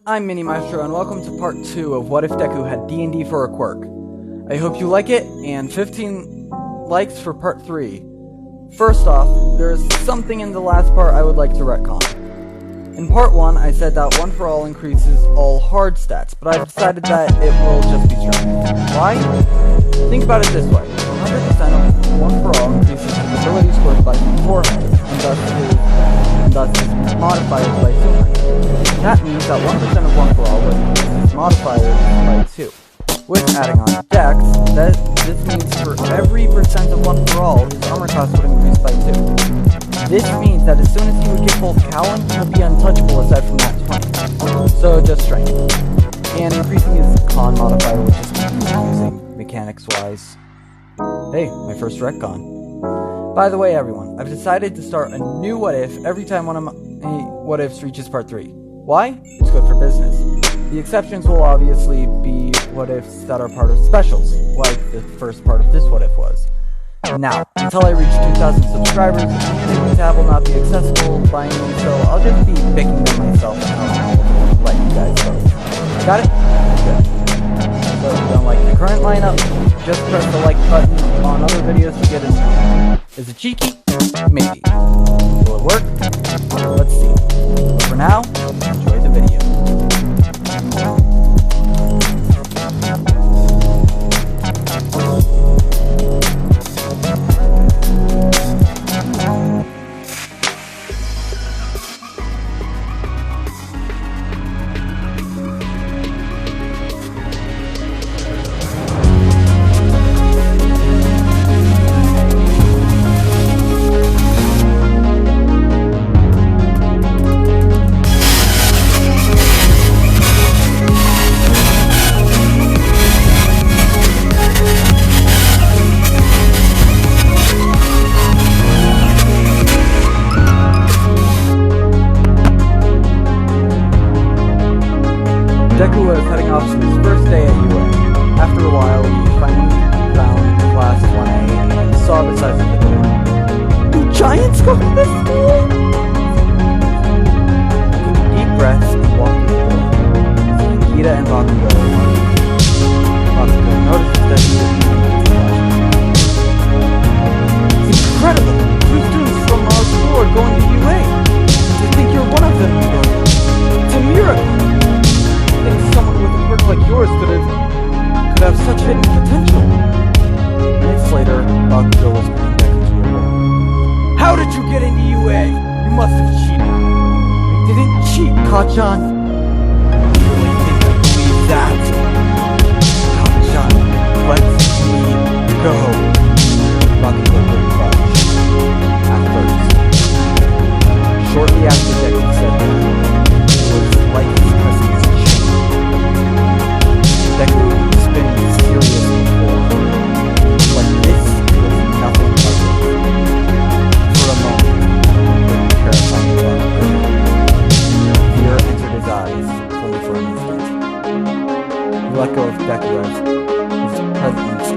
I'm Mini Maestro, and welcome to part 2 of What If Deku Had D&D for a Quirk. I hope you like it, and 15 likes for part 3. First off, there is something in the last part I would like to retcon. In part 1, I said that 1 for All increases all hard stats, but I've decided that it will just be strength. Why? Think about it this way. 100% of 1 for All increases his ability score by 400, and thus his modifiers by 200. That means that 1% of 1 for All would increase his modifiers by 2. With adding on Dex, this means for every percent of 1 for All, his armor class would increase by 2. This means that as soon as he would get full Cowan, he would be untouchable aside from that 20. So just strength. And increasing his con modifier would just be confusing, mechanics-wise. Hey, my first retcon. By the way, everyone, I've decided to start a new What If every time one of my What Ifs reaches part 3. Why? It's good for business. The exceptions will obviously be What Ifs that are part of specials, like the first part of this What If was. Now, until I reach 2,000 subscribers, the community tab will not be accessible by me, so I'll just be picking them myself and I'll let you guys vote. Got it? Good. So if you don't like the current lineup, just press the like button on other videos to get it. Is it cheeky? Maybe. Will it work? Let's see. But for now, enjoy the video. Deku was heading off to his first day at UA. After a while, he finally found class 1A and saw the size of the door. Do giants go to this school? He took deep breaths and walked through the door. Nikita and Bakugo noticed that he was moving too much. It's incredible! 2 students from our school are going to UA! To think you're one of them, it's a miracle! I think someone with a quirk like yours could have such hidden potential. Minutes later, Bakugo was putting Deku to a wall. How did you get into UA? You must have cheated. I didn't cheat, Kachan. You really think I believe that? Kachan, let me go. Bakugo couldn't budge. At first. Shortly after Deku said that, it was like his presence. Deku has been serious before, but this was nothing like it. For a moment, the terrifying Bakugo. Fear entered his eyes, only for an instant. He let go of Deku as his presence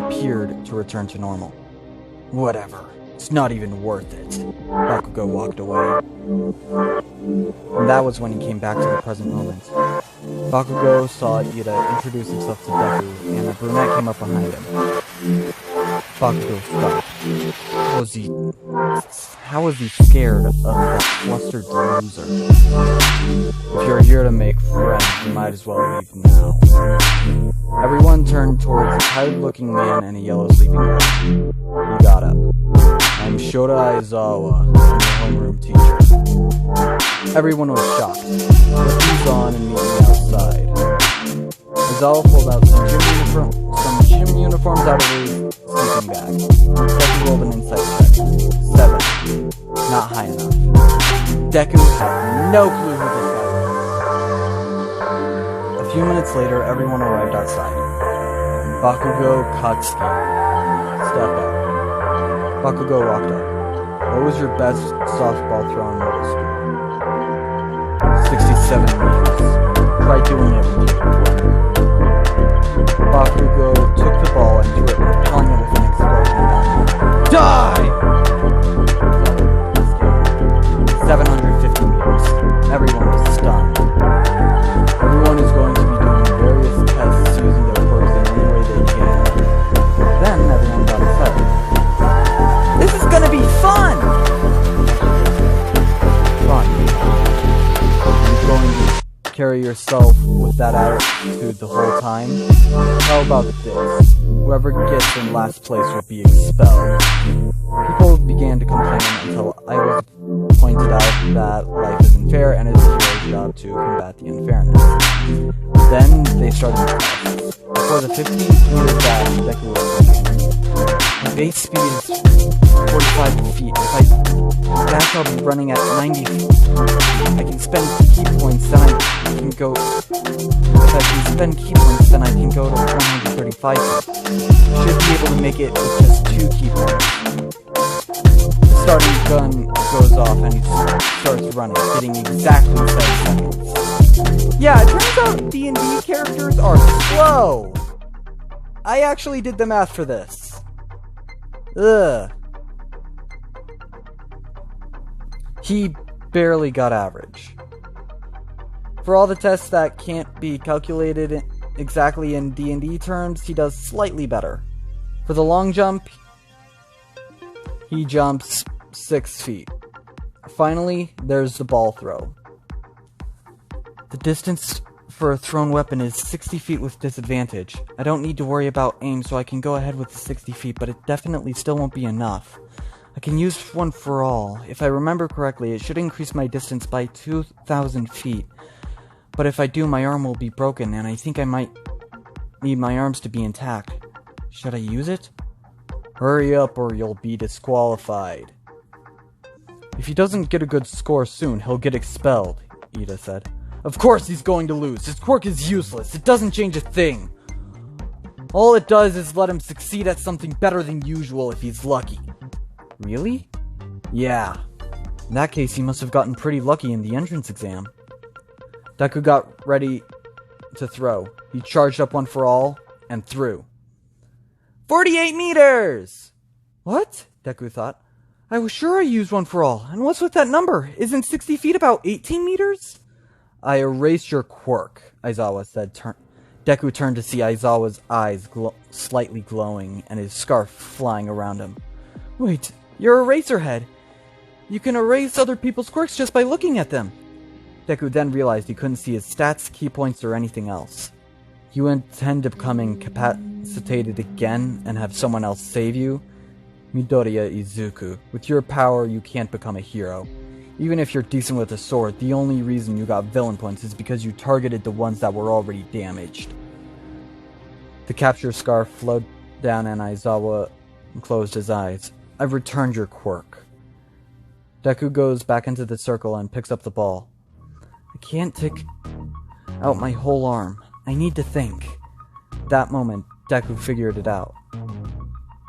appeared to return to normal. Whatever. It's not even worth it. Bakugo walked away. And that was when he came back to the present moment. Bakugo saw Ida introduce himself to Deku, and a brunette came up behind him. Bakugo stopped. How was he scared of that flustered loser? If you're here to make friends, you might as well leave now. Everyone turned towards a tired-looking man in a yellow sleeping bag. He got up. I'm Shota Aizawa, I'm your homeroom teacher. Everyone was shocked. Put these on and meet me outside. Aizawa pulled out some gym uniforms out of his sleeping bag. Deku rolled an insight check. 7. Not high enough. Deku had no clue who this guy was. A few minutes later, everyone arrived outside. Bakugo Katsuki. Step up. Bakugo walked up. What was your best softball throw in middle school? 67 meters. Try doing it. Bakugo took the ball and threw it, propelling it with an explosion. Die! 750 meters. Everyone was stunned. carry yourself with that attitude the whole time? How about this? Whoever gets in last place will be expelled. People began to complain until I was pointed out that life isn't fair and it's a hero's job to combat the unfairness. Then they started the tests. For the 15-meter dash, Deku was pushing. My base speed is 45 feet. If I dash, I'll be running at 90 feet. I can spend key points, then I can go... If I can spend key points, then I can go to 135 feet. Should be able to make it with just 2 key points. The starting gun goes off and he starts running, getting exactly 7 seconds. Yeah, it turns out D&D characters are slow! I actually did the math for this. Ugh. He barely got average. For all the tests that can't be calculated exactly in D&D terms, he does slightly better. For the long jump, he jumps 6 feet. Finally, there's the ball throw. The distance for a thrown weapon is 60 feet with disadvantage. I don't need to worry about aim, so I can go ahead with the 60 feet, but it definitely still won't be enough. I can use one for all. If I remember correctly, it should increase my distance by 2,000 feet. But if I do, my arm will be broken, and I think I might need my arms to be intact. Should I use it? Hurry up or you'll be disqualified. If he doesn't get a good score soon, he'll get expelled, Ida said. Of course he's going to lose. His quirk is useless. It doesn't change a thing. All it does is let him succeed at something better than usual if he's lucky. Really? Yeah. In that case, he must have gotten pretty lucky in the entrance exam. Deku got ready to throw. He charged up one for all and threw. 48 meters! What? Deku thought. I was sure I used one for all. And what's with that number? Isn't 60 feet about 18 meters? I erased your quirk, Aizawa said. Deku turned to see Aizawa's eyes slightly glowing and his scarf flying around him. Wait, you're a Eraserhead. You can erase other people's quirks just by looking at them. Deku then realized he couldn't see his stats, key points, or anything else. You intend to become incapacitated again and have someone else save you? Midoriya Izuku, with your power you can't become a hero. Even if you're decent with a sword, the only reason you got villain points is because you targeted the ones that were already damaged. The capture scarf flowed down and Aizawa closed his eyes. I've returned your quirk. Deku goes back into the circle and picks up the ball. I can't take out my whole arm. I need to think. At that moment, Deku figured it out.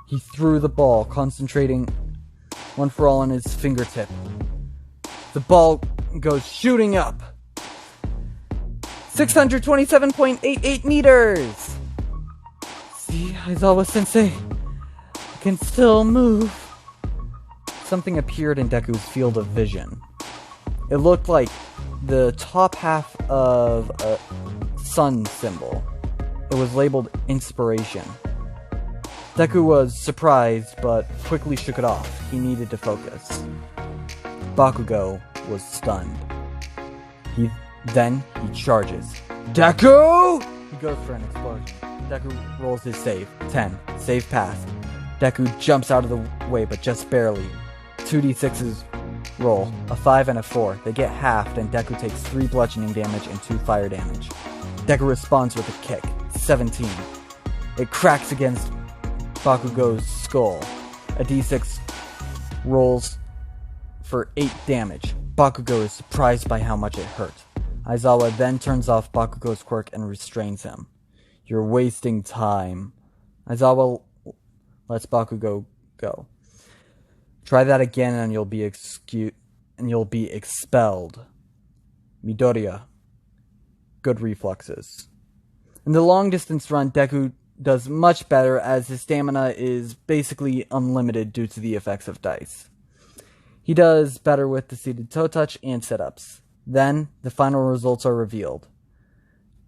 He threw the ball, concentrating one for all on his fingertip. The ball goes shooting up. 627.88 meters! See, Aizawa-sensei, I can still move. Something appeared in Deku's field of vision. It looked like the top half of a sun symbol. It was labeled Inspiration. Deku was surprised, but quickly shook it off. He needed to focus. Bakugo was stunned. He charges. Deku! He goes for an explosion. Deku rolls his save. 10. Save passed. Deku jumps out of the way, but just barely. 2d6s roll. A 5 and a 4. They get halved, and Deku takes 3 bludgeoning damage and 2 fire damage. Deku responds with a kick. 17. It cracks against Bakugo's skull. A d6 rolls for 8 damage. Bakugo is surprised by how much it hurt. Aizawa then turns off Bakugo's quirk and restrains him. You're wasting time. Aizawa lets Bakugo go. Try that again and you'll be expelled. Midoriya. Good reflexes. In the long distance run, Deku does much better as his stamina is basically unlimited due to the effects of dice. He does better with the seated toe touch and sit-ups. Then, the final results are revealed.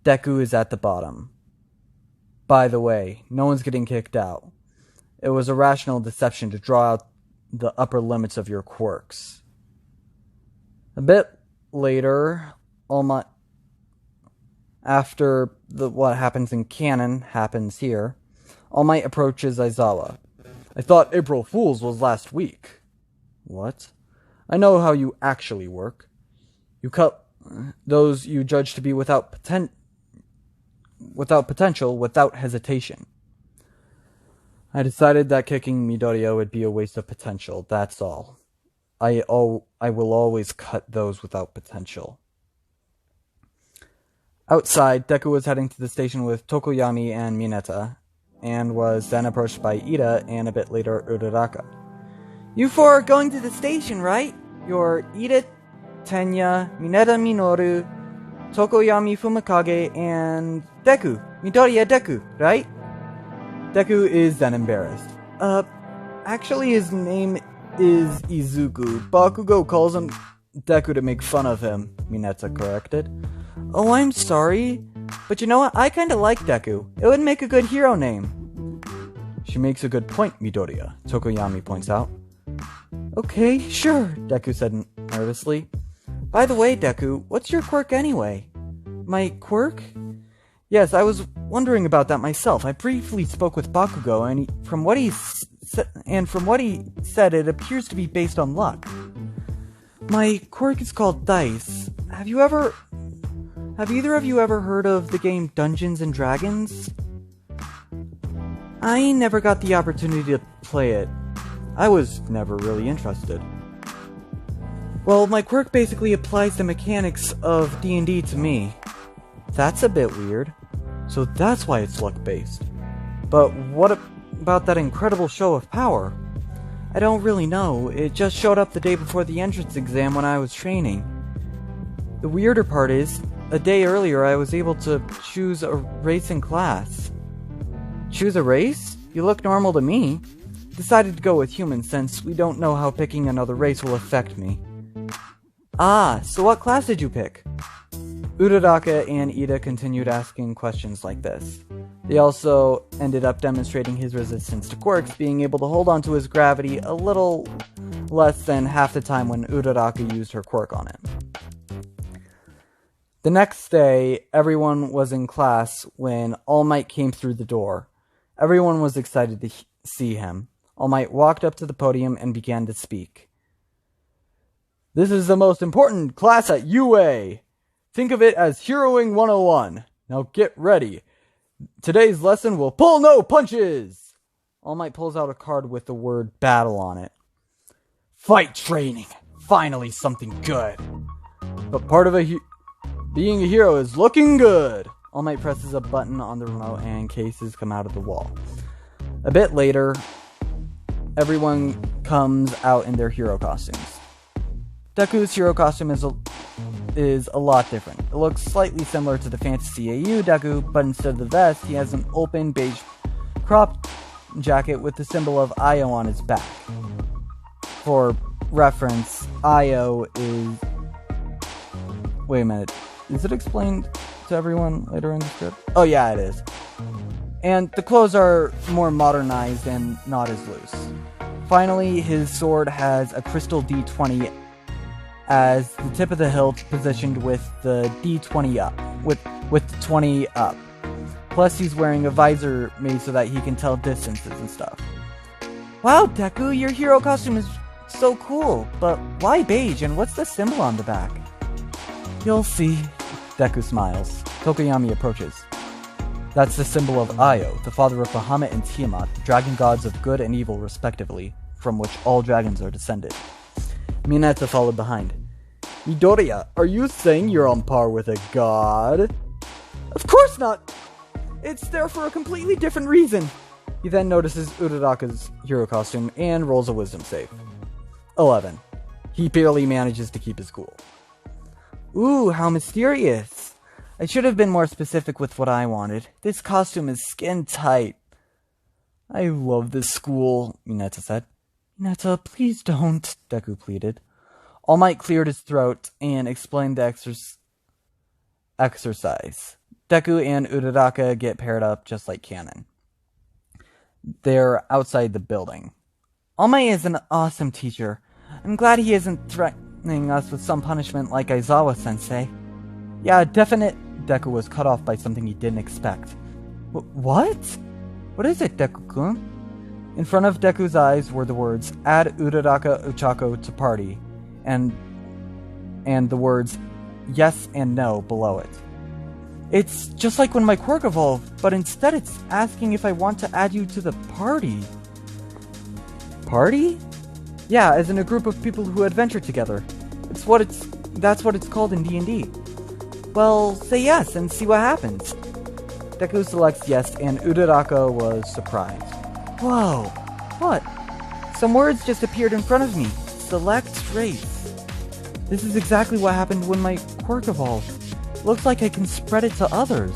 Deku is at the bottom. By the way, no one's getting kicked out. It was a rational deception to draw out the upper limits of your quirks. A bit later, All After what happens in canon happens here, All Might approaches Aizawa. I thought April Fool's was last week. What? I know how you actually work. You cut those you judge to be without potential, without hesitation. I decided that kicking Midoriya would be a waste of potential, that's all. I will always cut those without potential. Outside, Deku was heading to the station with Tokoyami and Mineta, and was then approached by Ida and a bit later Uraraka. You four are going to the station, right? You're Ida, Tenya, Mineta Minoru, Tokoyami Fumikage, and Deku. Midoriya Deku, right? Deku is then embarrassed. Actually his name is Izuku. Bakugo calls him Deku to make fun of him, Mineta corrected. Oh, I'm sorry. But you know what? I kinda like Deku. It would make a good hero name. She makes a good point, Midoriya, Tokoyami points out. Okay, sure, Deku said nervously. By the way, Deku, what's your quirk anyway? My quirk? Yes, I was wondering about that myself. I briefly spoke with Bakugo, and from what he said, it appears to be based on luck. My quirk is called Dice. Have either of you ever heard of the game Dungeons and Dragons? I never got the opportunity to play it. I was never really interested. Well, my quirk basically applies the mechanics of D&D to me. That's a bit weird. So that's why it's luck-based. But what about that incredible show of power? I don't really know. It just showed up the day before the entrance exam when I was training. The weirder part is, a day earlier I was able to choose a race in class. Choose a race? You look normal to me. Decided to go with human since we don't know how picking another race will affect me. Ah, so what class did you pick? Uraraka and Ida continued asking questions like this. They also ended up demonstrating his resistance to quirks, being able to hold on to his gravity a little less than half the time when Uraraka used her quirk on him. The next day, everyone was in class when All Might came through the door. Everyone was excited to see him. All Might walked up to the podium and began to speak. This is the most important class at UA. Think of it as Heroing 101. Now get ready. Today's lesson will pull no punches. All Might pulls out a card with the word battle on it. Fight training. Finally something good. But part of being a hero is looking good. All Might presses a button on the remote and cases come out of the wall. A bit later, everyone comes out in their hero costumes. Deku's hero costume is a lot different. It looks slightly similar to the Fantasy AU Deku, but instead of the vest, he has an open beige crop jacket with the symbol of Io on his back. For reference, Io is... Wait a minute. Is it explained to everyone later in the script? Oh yeah, it is. And the clothes are more modernized and not as loose. Finally, his sword has a crystal D20 as the tip of the hilt positioned with the D20 up, with the 20 up. Plus, he's wearing a visor made so that he can tell distances and stuff. Wow, Deku, your hero costume is so cool, but why beige and what's the symbol on the back? You'll see. Deku smiles. Tokoyami approaches. That's the symbol of Io, the father of Bahamut and Tiamat, the dragon gods of good and evil respectively, from which all dragons are descended. Mineta followed behind. Midoriya, are you saying you're on par with a god? Of course not! It's there for a completely different reason. He then notices Uraraka's hero costume and rolls a wisdom save. 11. He barely manages to keep his cool. Ooh, how mysterious. I should have been more specific with what I wanted. This costume is skin tight. I love this school, Mineta said. Mineta, please don't, Deku pleaded. All Might cleared his throat and explained the exercise. Deku and Uraraka get paired up just like canon. They're outside the building. All Might is an awesome teacher. I'm glad he isn't threatening us with some punishment like Aizawa-sensei. Yeah, definite Deku was cut off by something he didn't expect. What? What is it, Deku-kun? In front of Deku's eyes were the words, "Add Uraraka Ochako to party," and the words, "yes" and "no" below it. It's just like when my quirk evolved, but instead it's asking if I want to add you to the party. Party? Yeah, as in a group of people who adventure together. That's what it's called in D&D. Well, say yes and see what happens. Deku selects yes, and Uraraka was surprised. Whoa, what? Some words just appeared in front of me. Select race. This is exactly what happened when my quirk evolved. Looks like I can spread it to others.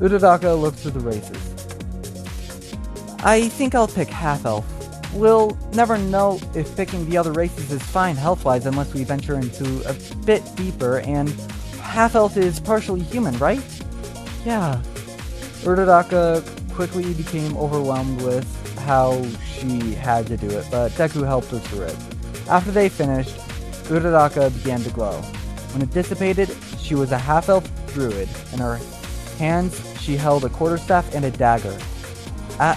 Uraraka looked through the races. I think I'll pick half-elf. We'll never know if picking the other races is fine health-wise unless we venture into a bit deeper, and half-elf is partially human, right? Yeah. Uraraka quickly became overwhelmed with how she had to do it, but Deku helped her through it. After they finished, Uraraka began to glow. When it dissipated, she was a half-elf druid. In her hands, she held a quarterstaff and a dagger. At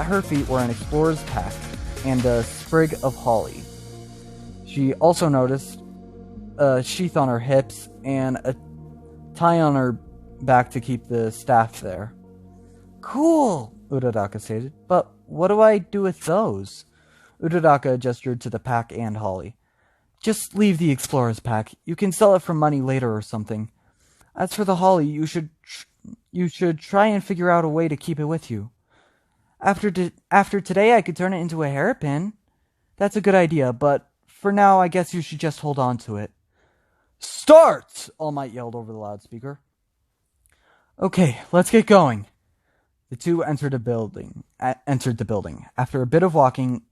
her feet were an explorer's pack and a sprig of holly. She also noticed a sheath on her hips and a tie on her back to keep the staff there. Cool, Uraraka stated, but what do I do with those? Uraraka gestured to the pack and holly. Just leave the explorer's pack. You can sell it for money later or something. As for the holly, you should try and figure out a way to keep it with you. After today, I could turn it into a hairpin. That's a good idea, but for now, I guess you should just hold on to it. Start! All Might yelled over the loudspeaker. Okay, let's get going. The two entered the building. After a bit of walking,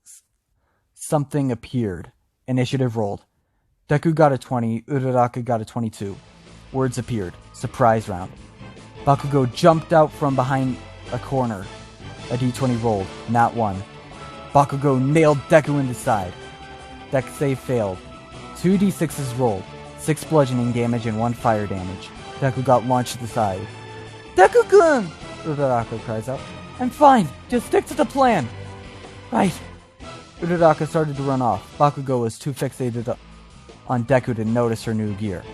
something appeared. Initiative rolled. Deku got a 20, Uraraka got a 22. Words appeared. Surprise round. Bakugo jumped out from behind a corner. A d20 rolled. Nat 1. Bakugo nailed Deku in the side. Dex save failed. 2 d6s rolled. 6 bludgeoning damage and 1 fire damage. Deku got launched to the side. Deku-kun! Uraraka cries out. I'm fine. Just stick to the plan. Right. Uraraka started to run off. Bakugo was too fixated on Deku to notice her new gear.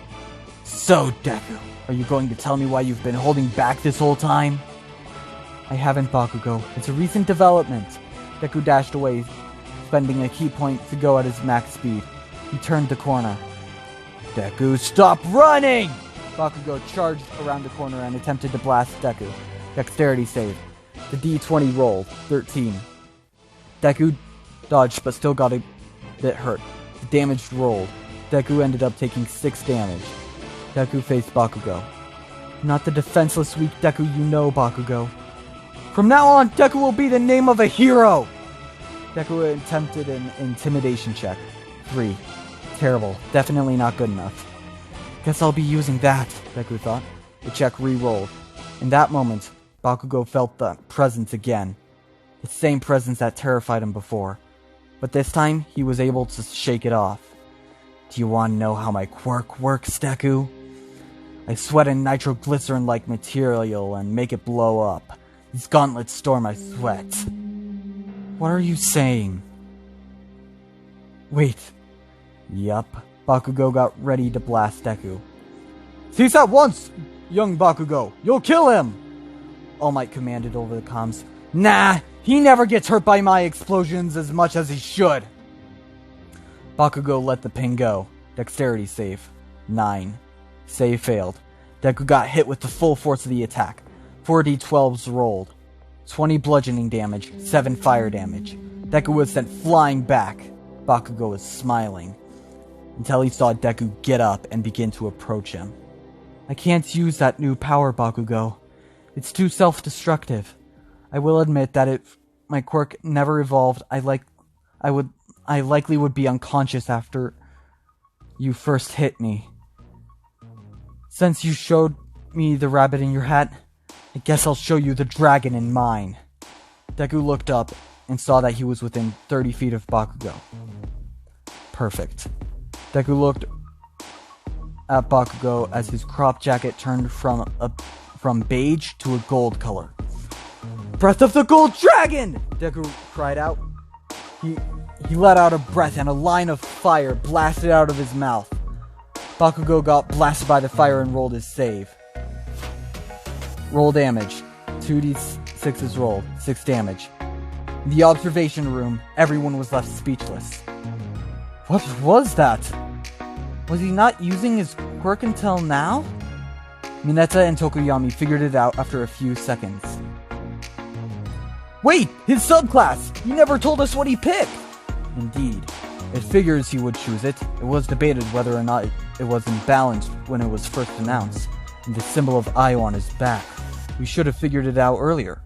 So, Deku, are you going to tell me why you've been holding back this whole time? I haven't, Bakugo. It's a recent development. Deku dashed away, spending a key point to go at his max speed. He turned the corner. Deku, stop running! Bakugo charged around the corner and attempted to blast Deku. Dexterity save. The d20 rolled. 13. Deku dodged but still got a bit hurt. The damage rolled. Deku ended up taking 6 damage. Deku faced Bakugo. Not the defenseless weak Deku you know, Bakugo. From now on, Deku will be the name of a hero! Deku attempted an intimidation check. 3. Terrible. Definitely not good enough. Guess I'll be using that, Deku thought. The check re-rolled. In that moment, Bakugo felt the presence again. The same presence that terrified him before. But this time, he was able to shake it off. Do you want to know how my quirk works, Deku? I sweat in nitroglycerin-like material and make it blow up. These gauntlets store my sweat. What are you saying? Wait. Yup. Bakugo got ready to blast Deku. Cease at once, young Bakugo! You'll kill him! All Might commanded over the comms. Nah! He never gets hurt by my explosions as much as he should! Bakugo let the ping go. Dexterity save. 9. Save failed. Deku got hit with the full force of the attack. 4 d12s rolled. 20 bludgeoning damage, 7 fire damage. Deku was sent flying back. Bakugo was smiling. Until he saw Deku get up and begin to approach him. I can't use that new power, Bakugo. It's too self-destructive. I will admit that if my quirk never evolved, I likely would be unconscious after you first hit me. Since you showed me the rabbit in your hat, I guess I'll show you the dragon in mine. Deku looked up and saw that he was within 30 feet of Bakugo. Perfect. Deku looked at Bakugo as his crop jacket turned from beige to a gold color. "Breath of the Gold Dragon!" Deku cried out. He let out a breath and a line of fire blasted out of his mouth. Bakugo got blasted by the fire and rolled his save. Roll damage. 2d6 rolled. 6 damage. In the observation room, everyone was left speechless. What was that? Was he not using his quirk until now? Mineta and Tokoyami figured it out after a few seconds. Wait! His subclass! He never told us what he picked! Indeed. It figures he would choose it. It was debated whether or not it was imbalanced when it was first announced, and the symbol of Io on his back. We should have figured it out earlier.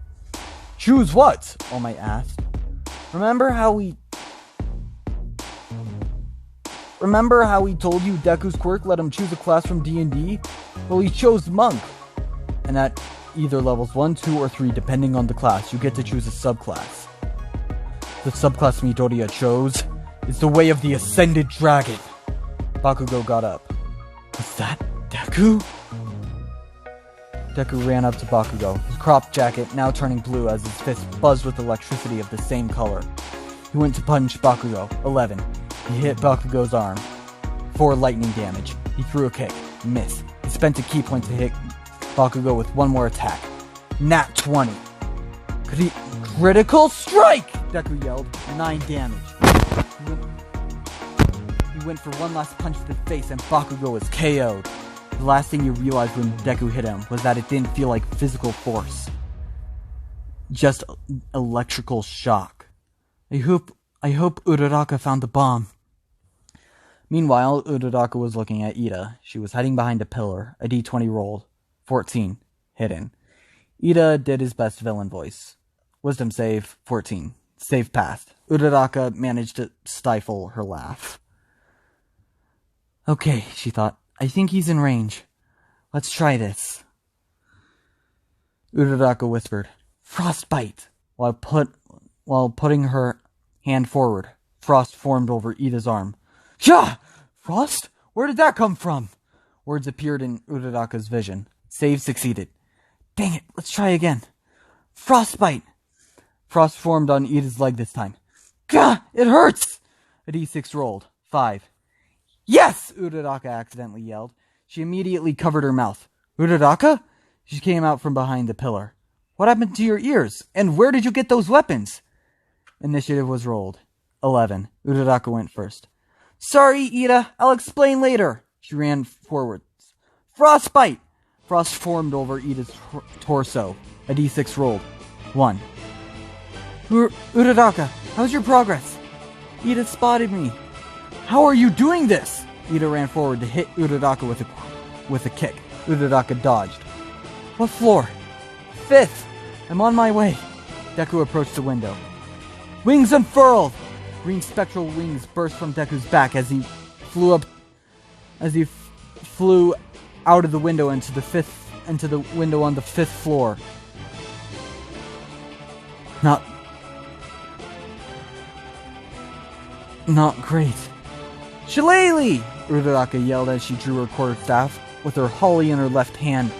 Choose what? All Might asked. Remember how we told you Deku's quirk let him choose a class from D&D? Well, he chose Monk. And at either levels 1, 2, or 3, depending on the class, you get to choose a subclass. The subclass Midoriya chose is the Way of the Ascended Dragon. Bakugo got up. Was that Deku? Deku ran up to Bakugo, his crop jacket now turning blue as his fist buzzed with electricity of the same color. He went to punch Bakugo. 11. He hit Bakugo's arm. 4 lightning damage. He threw a kick. Miss. He spent a key point to hit Bakugo with one more attack. Nat 20. Critical strike! Deku yelled. 9 damage. He went for one last punch to the face and Bakugo was KO'd. The last thing you realized when Deku hit him was that it didn't feel like physical force. Just electrical shock. I hope Uraraka found the bomb. Meanwhile, Uraraka was looking at Ida. She was hiding behind a pillar. A d20 rolled. 14. Hidden. Ida did his best villain voice. Wisdom save. 14. Save passed. Uraraka managed to stifle her laugh. Okay, she thought. I think he's in range. Let's try this. Uraraka whispered, "Frostbite!" While putting her hand forward. Frost formed over Ida's arm. "Yah! Frost? Where did that come from?" Words appeared in Uraraka's vision. Save succeeded. Dang it, let's try again. Frostbite! Frost formed on Ida's leg this time. Gah! It hurts! A d6 rolled. 5. Yes! Uraraka accidentally yelled. She immediately covered her mouth. Uraraka? She came out from behind the pillar. What happened to your ears? And where did you get those weapons? Initiative was rolled. 11. Uraraka went first. Sorry, Ida. I'll explain later. She ran forwards. Frostbite! Frost formed over Ida's torso. A d6 rolled. 1. Uraraka, how's your progress? Ida spotted me. How are you doing this? Ida ran forward to hit Uraraka with a kick. Uraraka dodged. What floor? 5th. I'm on my way. Deku approached the window. Wings unfurled! Green spectral wings burst from Deku's back as he flew out of the window into the window on the 5th floor. Not great. Shillelagh! Uraraka yelled as she drew her quarterstaff, with her holly in her left hand.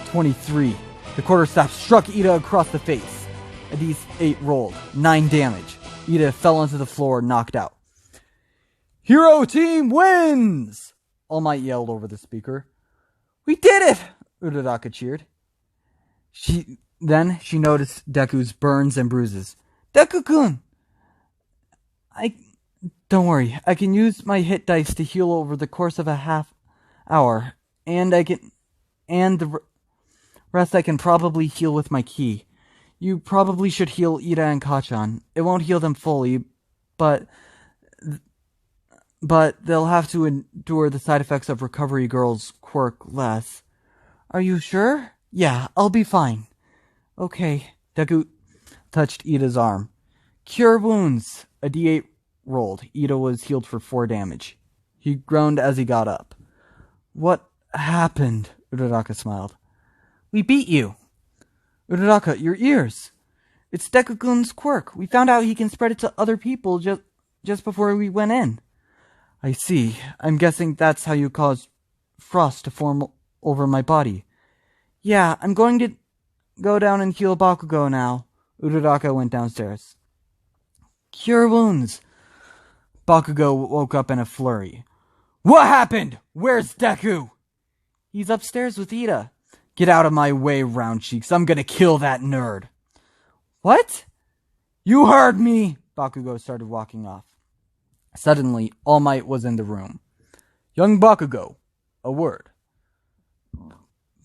23. The quarterstaff struck Ida across the face. A d8 rolled. 9 damage. Ida fell onto the floor, knocked out. Hero team wins! All Might yelled over the speaker. We did it! Uraraka cheered. She noticed Deku's burns and bruises. Deku-kun! Don't worry, I can use my hit dice to heal over the course of a half hour, and the rest I can probably heal with my ki. You probably should heal Ida and Kachan. It won't heal them fully, but they'll have to endure the side effects of Recovery Girl's quirk less. Are you sure? Yeah, I'll be fine. Okay. Deku touched Ida's arm. Cure wounds. A d8 rolled. Ida was healed for 4 damage. He groaned as he got up. What happened? Uraraka smiled. We beat you. Uraraka, your ears. It's Deku-kun's quirk. We found out he can spread it to other people just before we went in. I see. I'm guessing that's how you caused frost to form over my body. Yeah, I'm going to go down and heal Bakugo now. Uraraka went downstairs. Cure wounds. Bakugo woke up in a flurry. What happened? Where's Deku? He's upstairs with Ida. Get out of my way, Round Cheeks. I'm gonna kill that nerd. What? You heard me! Bakugo started walking off. Suddenly, All Might was in the room. Young Bakugo, a word.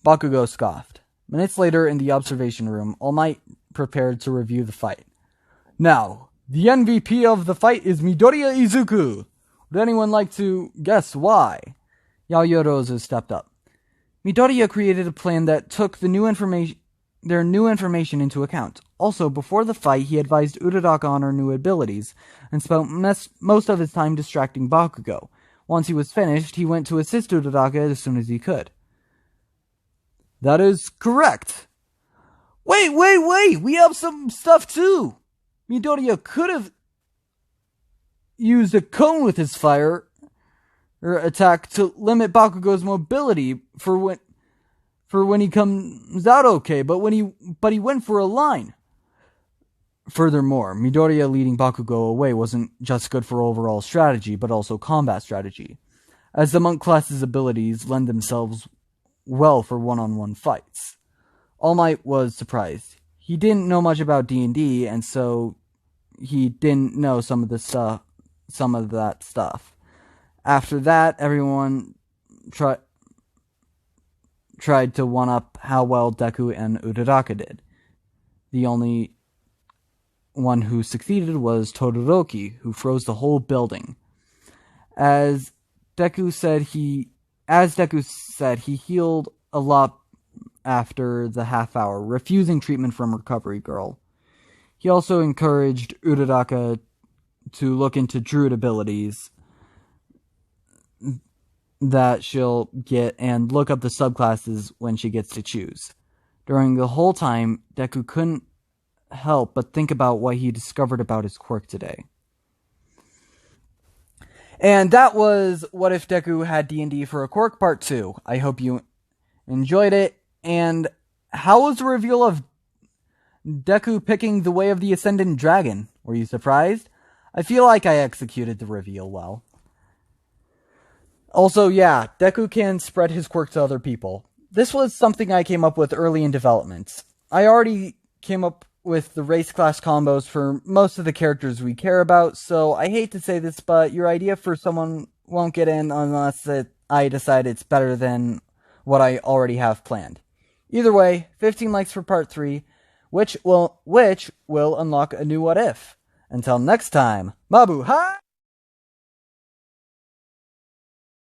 Bakugo scoffed. Minutes later, in the observation room, All Might prepared to review the fight. Now, the MVP of the fight is Midoriya Izuku. Would anyone like to guess why? Yaoyorozu stepped up. Midoriya created a plan that took their new information into account. Also, before the fight, he advised Uraraka on her new abilities, and spent most of his time distracting Bakugo. Once he was finished, he went to assist Uraraka as soon as he could. That is correct. Wait! We have some stuff too! Midoriya could have used a cone with his fire attack to limit Bakugo's mobility for when he comes out okay, but he went for a line. Furthermore, Midoriya leading Bakugo away wasn't just good for overall strategy, but also combat strategy, as the monk class's abilities lend themselves well for one-on-one fights. All Might was surprised. He didn't know much about D&D, and so he didn't know some of that stuff. After that, everyone tried to one-up how well Deku and Uraraka did. The only one who succeeded was Todoroki, who froze the whole building. As Deku said, he healed a lot after the half hour, refusing treatment from Recovery Girl. He also encouraged Uraraka to look into druid abilities that she'll get and look up the subclasses when she gets to choose. During the whole time, Deku couldn't help but think about what he discovered about his quirk today. And that was What If Deku Had D&D for a Quirk Part 2. I hope you enjoyed it. And how was the reveal of Deku picking the way of the Ascendant Dragon? Were you surprised? I feel like I executed the reveal well. Also, yeah, Deku can spread his quirk to other people. This was something I came up with early in development. I already came up with the race class combos for most of the characters we care about, so I hate to say this, but your idea for someone won't get in unless I decide it's better than what I already have planned. Either way, 15 likes for part 3, which will unlock a new What If. Until next time, Mabu, hi!